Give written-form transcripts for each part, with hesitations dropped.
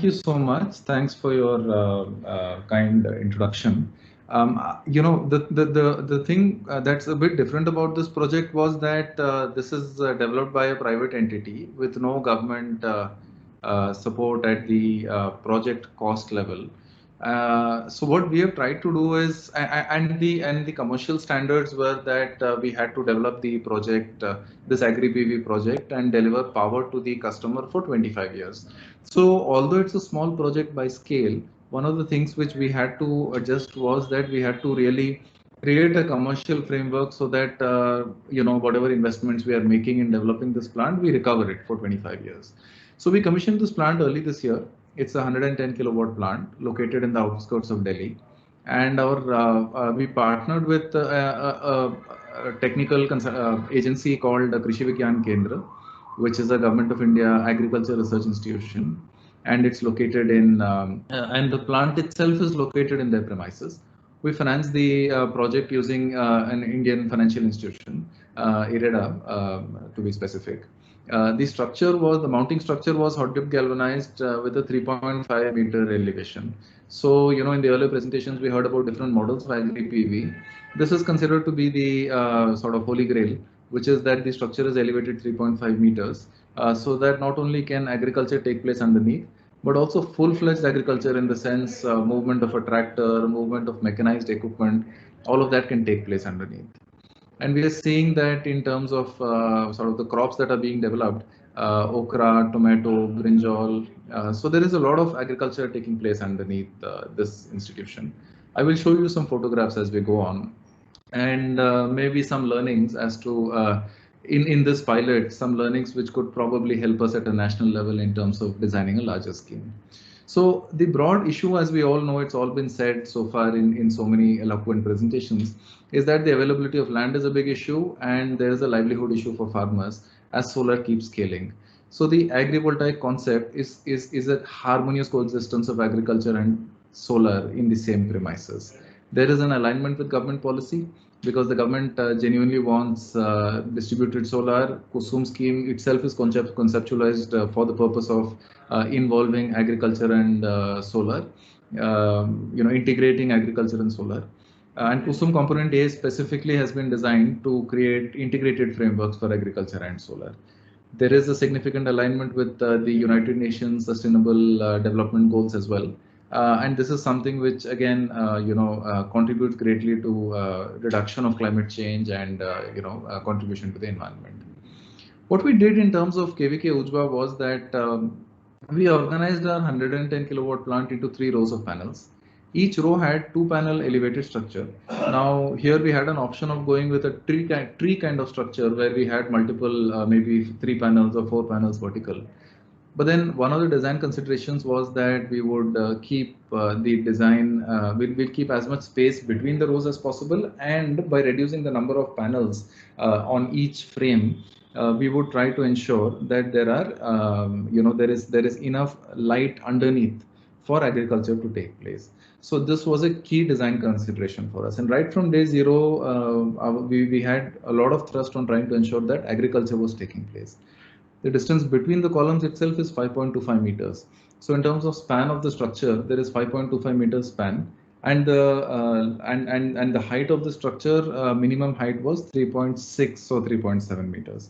thank you so much. Thanks for your kind introduction. The thing that's a bit different about this project was that this is developed by a private entity with no government support at the project cost level. So what we have tried to do is, and the commercial standards were that we had to develop the project, this Agri PV project, and deliver power to the customer for 25 years. So although it's a small project by scale, one of the things which we had to adjust was that we had to really create a commercial framework so that whatever investments we are making in developing this plant, we recover it for 25 years. So we commissioned this plant early this year. It's a 110 kilowatt plant located in the outskirts of Delhi, and we partnered with a technical agency called Krishi Vigyan Kendra, which is a Government of India Agriculture Research Institution, and it's located in and the plant itself is located in their premises. We financed the project using an Indian financial institution, IREDA, to be specific. The mounting structure was hot dip galvanized with a 3.5 meter elevation. So, in the earlier presentations, we heard about different models of Agri PV. This is considered to be the sort of holy grail, which is that the structure is elevated 3.5 meters, so that not only can agriculture take place underneath, but also full-fledged agriculture in the sense movement of a tractor, movement of mechanized equipment, all of that can take place underneath. And we are seeing that in terms of sort of the crops that are being developed, okra, tomato, brinjal. So there is a lot of agriculture taking place underneath this institution. I will show you some photographs as we go on, and maybe some learnings as to in this pilot, some learnings which could probably help us at a national level in terms of designing a larger scheme. So the broad issue, as we all know, it's all been said so far in so many eloquent presentations, is that the availability of land is a big issue, and there is a livelihood issue for farmers as solar keeps scaling. So the agrivoltaic concept is a harmonious coexistence of agriculture and solar in the same premises. There is an alignment with government policy because the government genuinely wants distributed solar. KUSUM scheme itself is conceptualized for the purpose of involving agriculture and solar, integrating agriculture and solar. And KUSUM component A specifically has been designed to create integrated frameworks for agriculture and solar. There is a significant alignment with the United Nations Sustainable Development Goals as well. And this is something which again, contributes greatly to reduction of climate change and, contribution to the environment. What we did in terms of KVK Ujva was that we organized our 110 kilowatt plant into 3 rows of panels. Each row had 2 panel elevated structure. Now here we had an option of going with a tree kind of structure where we had multiple, maybe 3 panels or 4 panels vertical. But then one of the design considerations was that we would keep the design, we'll keep as much space between the rows as possible, and by reducing the number of panels on each frame, we would try to ensure that there are, there is enough light underneath for agriculture to take place. So this was a key design consideration for us. And right from day zero, we had a lot of thrust on trying to ensure that agriculture was taking place. The distance between the columns itself is 5.25 meters. So in terms of span of the structure, there is 5.25 meters span, and the and the height of the structure, minimum height was 3.6 or 3.7 meters.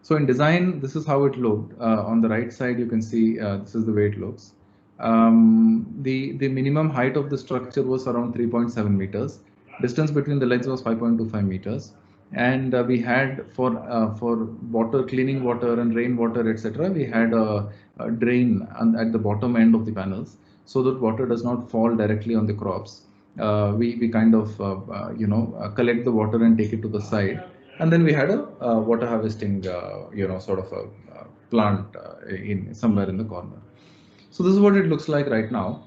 So in design, this is how it looked. On the right side, you can see this is the way it looks. The minimum height of the structure was around 3.7 meters. Distance between the legs was 5.25 meters. And we had for water, cleaning water and rainwater, etc. We had a drain at the bottom end of the panels so that water does not fall directly on the crops. We kind of collect the water and take it to the side, and then we had a water harvesting sort of a plant in somewhere in the corner. So this is what it looks like right now.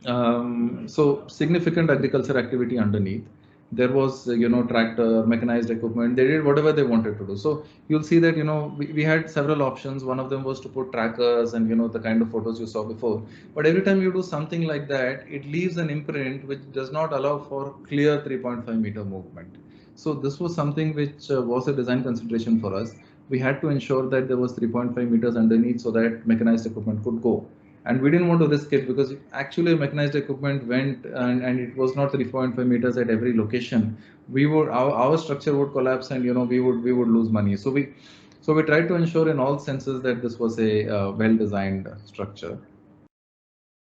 So significant agriculture activity underneath. There was, tractor, mechanized equipment. They did whatever they wanted to do. So you'll see that, we had several options. One of them was to put trackers and, the kind of photos you saw before. But every time you do something like that, it leaves an imprint which does not allow for clear 3.5 meter movement. So this was something which was a design consideration for us. We had to ensure that there was 3.5 meters underneath so that mechanized equipment could go. And we didn't want to risk it because actually mechanized equipment went and it was not 3.5 meters at every location. We would our structure would collapse, and we would lose money. So we tried to ensure in all senses that this was a well-designed structure.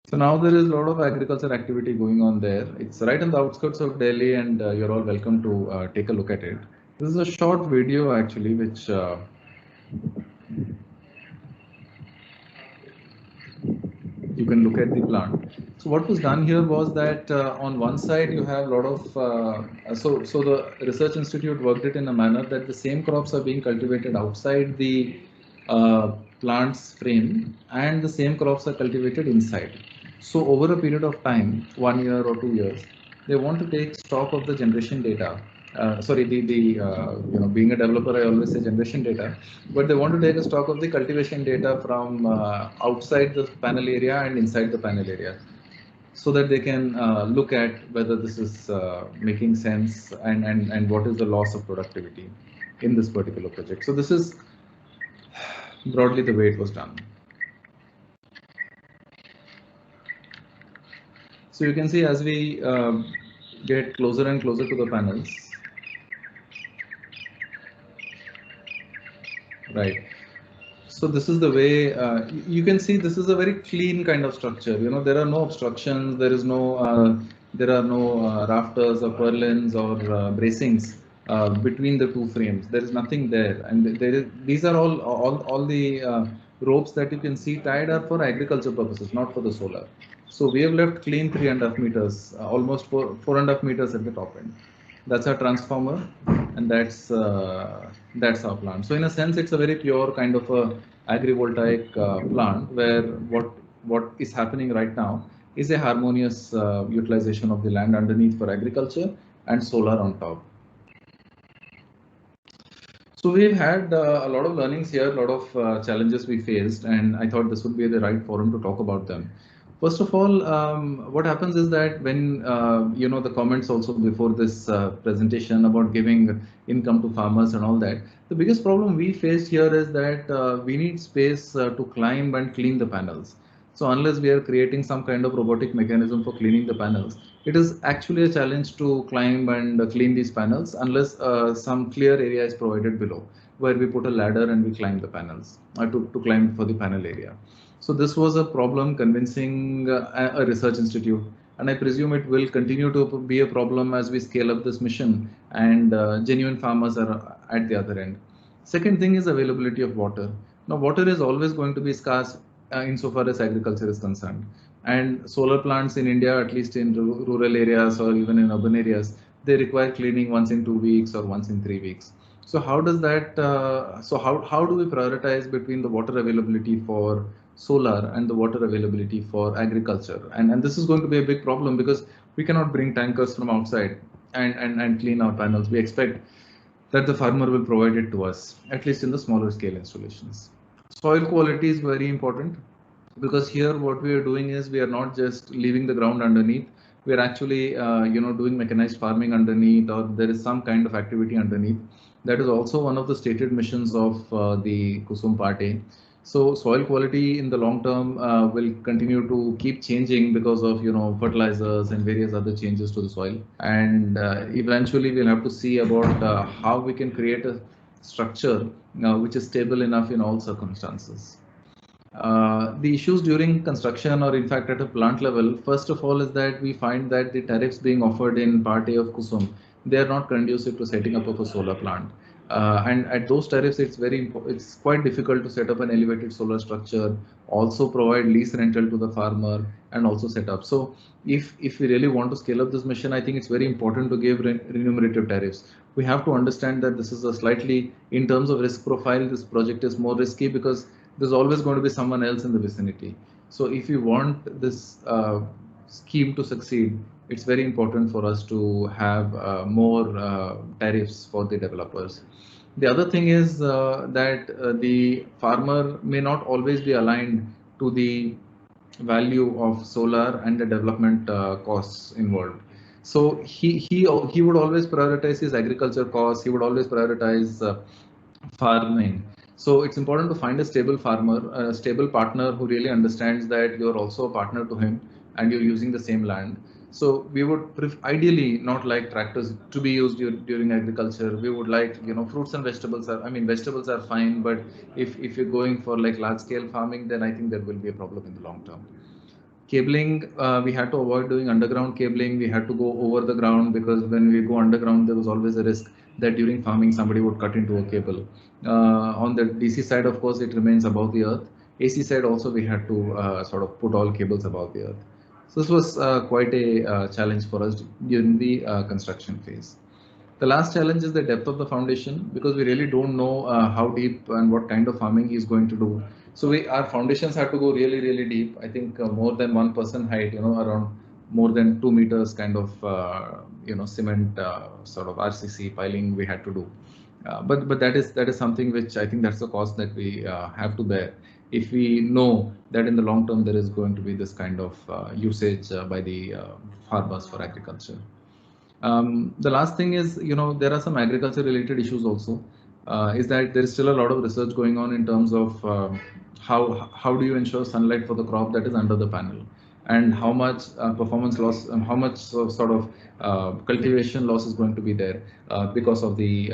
So now there is a lot of agriculture activity going on there. It's right in the outskirts of Delhi, and you're all welcome to take a look at it. This is a short video actually, which you can look at the plant. So what was done here was that on one side you have a lot of so the research institute worked it in a manner that the same crops are being cultivated outside the plant's frame, and the same crops are cultivated inside. So over a period of time, 1 year or 2 years, they want to take stock of the generation data. Sorry, being a developer, I always say generation data, but they want to take a stock of the cultivation data from outside the panel area and inside the panel area, so that they can look at whether this is making sense, and what is the loss of productivity in this particular project. So this is broadly the way it was done. So you can see as we get closer and closer to the panels, right? So this is the way you can see. This is a very clean kind of structure. There are no obstructions. There is no there are no rafters or purlins or bracings between the two frames. There is nothing there, and these are all the ropes that you can see tied are for agriculture purposes, not for the solar. So we have left clean 3.5 meters, almost 4.5 meters at the top end. That's our transformer, and that's our plant. So in a sense, it's a very pure kind of a agrivoltaic plant, where what is happening right now is a harmonious utilization of the land underneath for agriculture and solar on top. So we've had a lot of learnings here, a lot of challenges we faced, and I thought this would be the right forum to talk about them. First of all, what happens is that when the comments also before this presentation about giving income to farmers and all that, the biggest problem we faced here is that we need space to climb and clean the panels. So unless we are creating some kind of robotic mechanism for cleaning the panels, it is actually a challenge to climb and clean these panels unless some clear area is provided below, where we put a ladder and we climb the panels to climb for the panel area. So this was a problem convincing a research institute, and I presume it will continue to be a problem as we scale up this mission and genuine farmers are at the other end. Second thing is availability of water. Now water is always going to be scarce insofar as agriculture is concerned, and solar plants in India, at least in rural areas or even in urban areas, they require cleaning once in 2 weeks or once in 3 weeks. So how does that? So how do we prioritize between the water availability for solar and the water availability for agriculture? And this is going to be a big problem because we cannot bring tankers from outside and clean our panels. We expect that the farmer will provide it to us, at least in the smaller scale installations. Soil quality is very important, because here what we are doing is we are not just leaving the ground underneath. We are actually doing mechanized farming underneath, or there is some kind of activity underneath. That is also one of the stated missions of the Kusum Part A. So soil quality in the long term will continue to keep changing because of fertilizers and various other changes to the soil, and eventually we'll have to see about how we can create a structure which is stable enough in all circumstances. The issues during construction, or in fact at a plant level, first of all is that we find that the tariffs being offered in Part A of Kusum, they are not conducive to setting up of a solar plant. And at those tariffs, it's quite difficult to set up an elevated solar structure, also provide lease rental to the farmer, and also set up. So if we really want to scale up this mission, I think it's very important to give remunerative tariffs. We have to understand that this is a slightly, in terms of risk profile, this project is more risky because there's always going to be someone else in the vicinity. So if you want this scheme to succeed, it's very important for us to have more tariffs for the developers. The other thing is that the farmer may not always be aligned to the value of solar and the development costs involved. So he would always prioritize his agriculture costs. He would always prioritize farming. So it's important to find a stable farmer, a stable partner who really understands that you're also a partner to him and you're using the same land. So we would ideally not like tractors to be used during agriculture. We would like, fruits and vegetables are, I mean, vegetables are fine, but if you're going for like large scale farming, then I think there will be a problem in the long term. Cabling, we had to avoid doing underground cabling. We had to go over the ground, because when we go underground, there was always a risk that during farming somebody would cut into a cable. On the DC side, of course, it remains above the earth. AC side also, we had to sort of put all cables above the earth. So this was quite a challenge for us during the construction phase. The last challenge is the depth of the foundation, because we really don't know how deep and what kind of farming he's going to do. So our foundations have to go really, really deep. I think more than 1% height, around more than 2 meters kind of, cement sort of RCC piling we had to do. But that is something which I think that's the cost that we have to bear if we know that in the long term there is going to be this kind of usage by the farmers for agriculture. The last thing is, there are some agriculture related issues also. Is that there is still a lot of research going on in terms of how do you ensure sunlight for the crop that is under the panel, and how much performance loss and how much sort of cultivation loss is going to be there because of the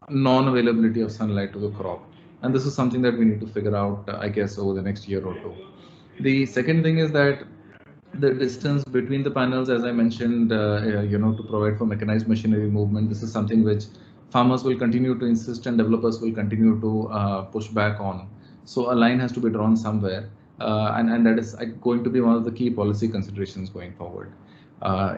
non-availability of sunlight to the crop. And this is something that we need to figure out, I guess, over the next year or two. The second thing is that the distance between the panels, as I mentioned, to provide for mechanized machinery movement, this is something which farmers will continue to insist and developers will continue to push back on. So a line has to be drawn somewhere, and that is going to be one of the key policy considerations going forward.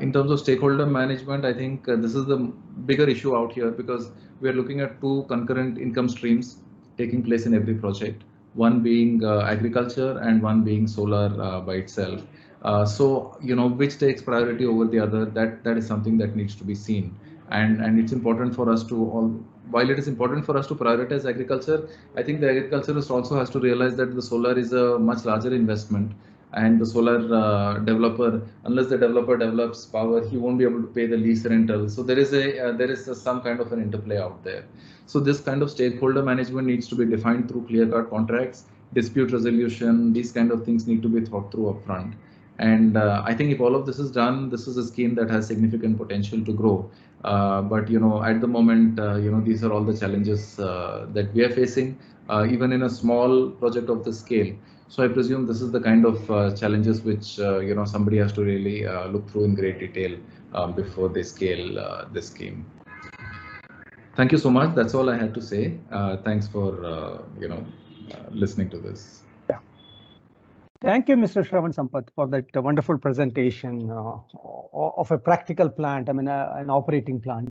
In terms of stakeholder management, I think this is the bigger issue out here, because we are looking at two concurrent income streams taking place in every project, one being agriculture and one being solar by itself. So, which takes priority over the other, that is something that needs to be seen. And it's important for us to while it is important for us to prioritize agriculture, I think the agriculturist also has to realize that the solar is a much larger investment, and the solar developer, unless the developer develops power, he won't be able to pay the lease rental. So there is some kind of an interplay out there. So this kind of stakeholder management needs to be defined through clear-cut contracts, dispute resolution. These kind of things need to be thought through upfront. And I think if all of this is done, this is a scheme that has significant potential to grow. But at the moment, these are all the challenges that we are facing, even in a small project of this scale. So I presume this is the kind of challenges which somebody has to really look through in great detail before they scale this scheme. Thank you so much. That's all I had to say. Thanks for listening to this. Yeah. Thank you, Mr. Shravan Sampath, for that wonderful presentation of a practical plant, I mean, an operating plant.